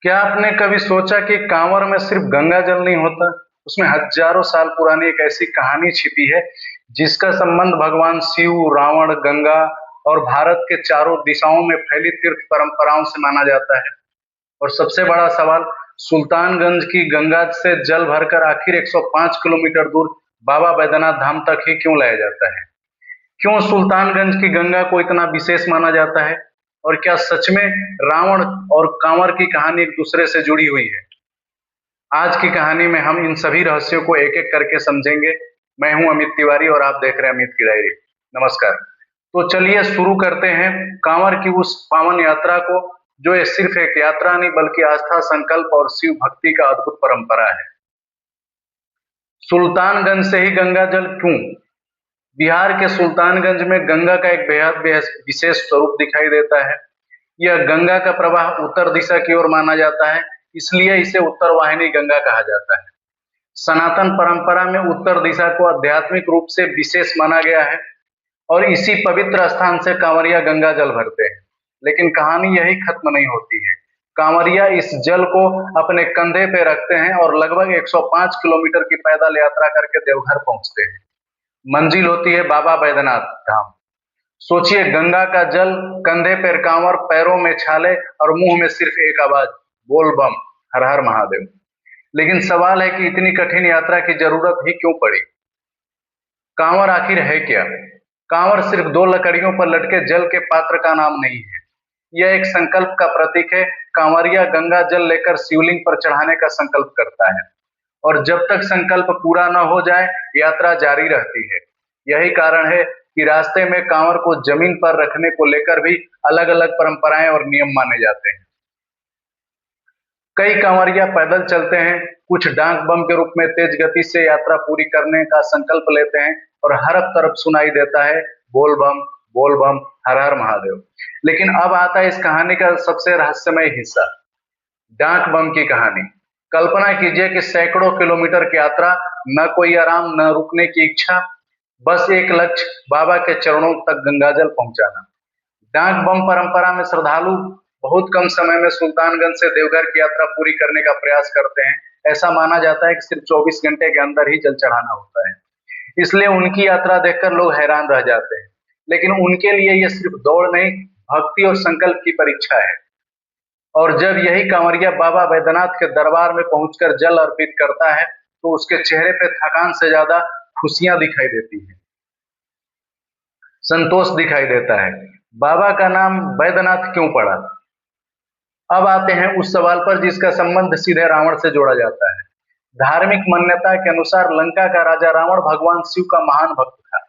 क्या आपने कभी सोचा कि कांवर में सिर्फ गंगा जल नहीं होता, उसमें हजारों साल पुरानी एक ऐसी कहानी छिपी है जिसका संबंध भगवान शिव, रावण, गंगा और भारत के चारों दिशाओं में फैली तीर्थ परंपराओं से माना जाता है। और सबसे बड़ा सवाल, सुल्तानगंज की गंगा से जल भरकर आखिर 105 किलोमीटर दूर बाबा बैद्यनाथ धाम तक ही क्यों लाया जाता है? क्यों सुल्तानगंज की गंगा को इतना विशेष माना जाता है? और क्या सच में रावण और कांवर की कहानी एक दूसरे से जुड़ी हुई है? आज की कहानी में हम इन सभी रहस्यों को एक एक करके समझेंगे। मैं हूं अमित तिवारी और आप देख रहे हैं अमित की डायरी। नमस्कार। तो चलिए शुरू करते हैं कांवर की उस पावन यात्रा को, जो ये सिर्फ एक यात्रा नहीं बल्कि आस्था, संकल्प और शिव भक्ति का अद्भुत परंपरा है। सुल्तानगंज से ही गंगा जल क्यों? बिहार के सुल्तानगंज में गंगा का एक बेहद विशेष स्वरूप दिखाई देता है। यह गंगा का प्रवाह उत्तर दिशा की ओर माना जाता है, इसलिए इसे उत्तर वाहिनी गंगा कहा जाता है। सनातन परंपरा में उत्तर दिशा को आध्यात्मिक रूप से विशेष माना गया है और इसी पवित्र स्थान से कांवरिया गंगा जल भरते हैं। लेकिन कहानी यही खत्म नहीं होती है। कांवरिया इस जल को अपने कंधे पे रखते हैं और लगभग 105 किलोमीटर की पैदल यात्रा करके देवघर पहुंचते हैं। मंजिल होती है बाबा बैद्यनाथ धाम। सोचिए, गंगा का जल, कंधे पर कांवर, पैरों में छाले और मुंह में सिर्फ एक आवाज, बोल बम, हर हर महादेव। लेकिन सवाल है कि इतनी कठिन यात्रा की जरूरत ही क्यों पड़ी? कांवर आखिर है क्या? कांवर सिर्फ दो लकड़ियों पर लटके जल के पात्र का नाम नहीं है। यह एक संकल्प का प्रतीक है। कांवरिया गंगा जल लेकर शिवलिंग पर चढ़ाने का संकल्प करता है और जब तक संकल्प पूरा न हो जाए यात्रा जारी रहती है। यही कारण है कि रास्ते में कांवर को जमीन पर रखने को लेकर भी अलग अलग परंपराएं और नियम माने जाते हैं। कई कांवरिया पैदल चलते हैं, कुछ डाक बम के रूप में तेज गति से यात्रा पूरी करने का संकल्प लेते हैं और हर तरफ सुनाई देता है बोल बम, हर हर महादेव। लेकिन अब आता है इस कहानी का सबसे रहस्यमय हिस्सा, डाक बम की कहानी। कल्पना कीजिए कि सैकड़ों किलोमीटर की यात्रा, न कोई आराम, न रुकने की इच्छा, बस एक लक्ष्य, बाबा के चरणों तक गंगाजल पहुंचाना। डाक बम परंपरा में श्रद्धालु बहुत कम समय में सुल्तानगंज से देवघर की यात्रा पूरी करने का प्रयास करते हैं। ऐसा माना जाता है कि सिर्फ 24 घंटे के अंदर ही जल चढ़ाना होता है, इसलिए उनकी यात्रा देखकर लोग हैरान रह जाते हैं। लेकिन उनके लिए यह सिर्फ दौड़ नहीं, भक्ति और संकल्प की परीक्षा है। और जब यही कांवरिया बाबा बैद्यनाथ के दरबार में पहुंचकर जल अर्पित करता है तो उसके चेहरे पे थकान से ज्यादा खुशियां दिखाई देती है, संतोष दिखाई देता है। बाबा का नाम बैद्यनाथ क्यों पड़ा? अब आते हैं उस सवाल पर जिसका संबंध सीधे रावण से जोड़ा जाता है। धार्मिक मान्यता के अनुसार लंका का राजा रावण भगवान शिव का महान भक्त था।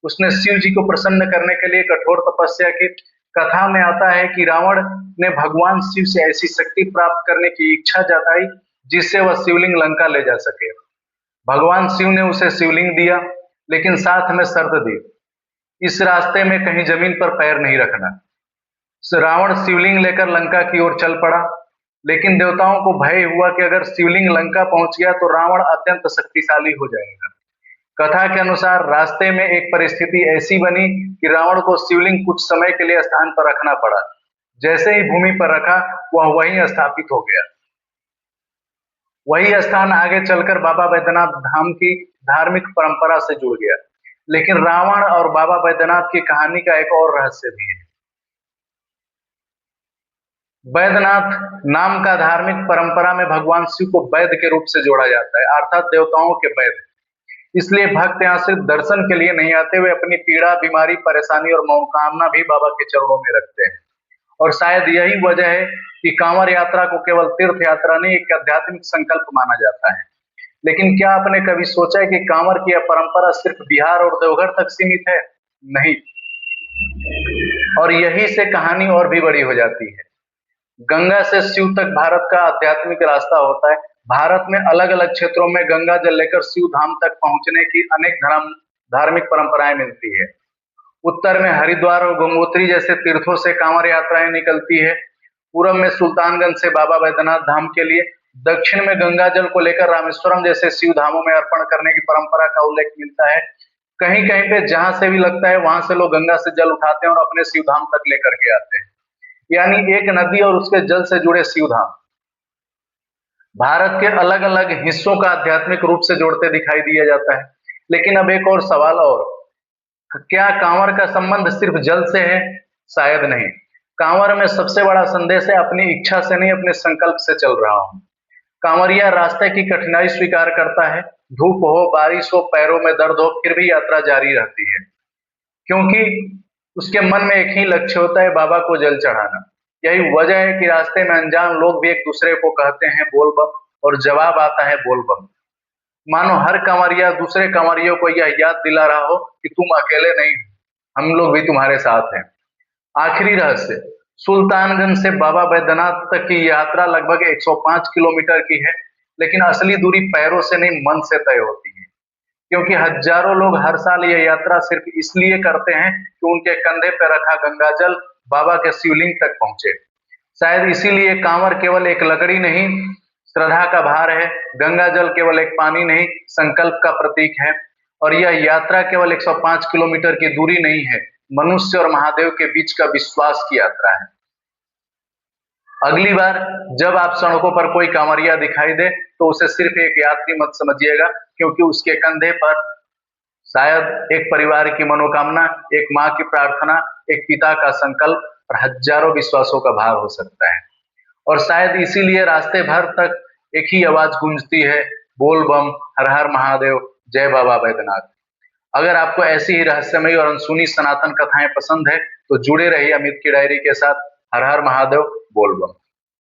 उसने शिव जी को प्रसन्न करने के लिए कठोर तपस्या की। कथा में आता है कि रावण ने भगवान शिव से ऐसी शक्ति प्राप्त करने की इच्छा जताई जिससे वह शिवलिंग लंका ले जा सके। भगवान शिव ने उसे शिवलिंग दिया, लेकिन साथ में शर्त दी, इस रास्ते में कहीं जमीन पर पैर नहीं रखना। रावण शिवलिंग लेकर लंका की ओर चल पड़ा, लेकिन देवताओं को भय हुआ कि अगर शिवलिंग लंका पहुंच गया तो रावण अत्यंत शक्तिशाली हो जाएगा। कथा के अनुसार रास्ते में एक परिस्थिति ऐसी बनी कि रावण को शिवलिंग कुछ समय के लिए स्थान पर रखना पड़ा। जैसे ही भूमि पर रखा, वह वहीं स्थापित हो गया। वही स्थान आगे चलकर बाबा बैद्यनाथ धाम की धार्मिक परंपरा से जुड़ गया। लेकिन रावण और बाबा बैद्यनाथ की कहानी का एक और रहस्य भी है। बैद्यनाथ नाम का धार्मिक परंपरा में भगवान शिव को वैद्य के रूप से जोड़ा जाता है, अर्थात देवताओं के वैद्य। इसलिए भक्त यहाँ सिर्फ दर्शन के लिए नहीं आते, वे अपनी पीड़ा, बीमारी, परेशानी और मनोकामना भी बाबा के चरणों में रखते हैं। और शायद यही वजह है कि कांवर यात्रा को केवल तीर्थ यात्रा नहीं, एक आध्यात्मिक संकल्प माना जाता है। लेकिन क्या आपने कभी सोचा है कि कांवर की यह परंपरा सिर्फ बिहार और देवघर तक सीमित है? नहीं। और यही से कहानी और भी बड़ी हो जाती है। गंगा से शिव तक भारत का आध्यात्मिक रास्ता होता है। भारत में अलग अलग क्षेत्रों में गंगा जल लेकर शिव धाम तक पहुंचने की अनेक धार्मिक परंपराएं मिलती है। उत्तर में हरिद्वार और गंगोत्री जैसे तीर्थों से कांवर यात्राएं निकलती है। पूर्व में सुल्तानगंज से बाबा बैद्यनाथ धाम के लिए, दक्षिण में गंगा जल को लेकर रामेश्वरम जैसे शिव धामों में अर्पण करने की परंपरा का उल्लेख मिलता है। कहीं कहीं पे जहां से भी लगता है वहां से लोग गंगा से जल उठाते हैं और अपने शिव धाम तक लेकर के आते हैं। यानी एक नदी और उसके जल से जुड़े शिव धाम। भारत के अलग अलग हिस्सों का आध्यात्मिक रूप से जोड़ते दिखाई दिया जाता है। लेकिन अब एक और सवाल और, क्या कांवर का संबंध सिर्फ जल से है? शायद नहीं। कांवर में सबसे बड़ा संदेश है अपनी इच्छा से नहीं, अपने संकल्प से चल रहा हूं। कांवरिया रास्ते की कठिनाई स्वीकार करता है, धूप हो, बारिश हो, पैरों में दर्द हो, फिर भी यात्रा जारी रहती है, क्योंकि उसके मन में एक ही लक्ष्य होता है, बाबा को जल चढ़ाना। यही वजह है कि रास्ते में अनजान लोग भी एक दूसरे को कहते हैं बोल बम, और जवाब आता है बोल बम। मानो हर कांवरिया दूसरे कांवरियों को यह याद दिला रहा हो कि तुम अकेले नहीं हो, हम लोग भी तुम्हारे साथ हैं। आखिरी रहस्य, सुल्तानगंज से बाबा बैद्यनाथ तक की यात्रा लगभग 105 किलोमीटर की है, लेकिन असली दूरी पैरों से नहीं, मन से तय होती है। क्योंकि हजारों लोग हर साल यह यात्रा सिर्फ इसलिए करते हैं कि उनके कंधे पर रखा गंगाजल बाबा के शिवलिंग तक पहुंचे। शायद इसीलिए कांवर केवल एक लकड़ी नहीं, श्रद्धा का भार है। गंगा जल केवल एक पानी नहीं, संकल्प का प्रतीक है। और यह यात्रा केवल 105 किलोमीटर की दूरी नहीं है, मनुष्य और महादेव के बीच का विश्वास की यात्रा है। अगली बार जब आप सड़कों पर कोई कांवरिया दिखाई दे तो उसे सिर्फ एक यात्री मत समझिएगा, क्योंकि उसके कंधे पर शायद एक परिवार की मनोकामना, एक माँ की प्रार्थना, एक पिता का संकल्प और हजारों विश्वासों का भार हो सकता है। और शायद इसीलिए रास्ते भर तक एक ही आवाज गूंजती है, बोल बम, हर हर महादेव, जय बाबा बैद्यनाथ। अगर आपको ऐसी ही रहस्यमयी और अनसुनी सनातन कथाएं पसंद है तो जुड़े रहिए अमित की डायरी के साथ। हर हर महादेव, बोल बम।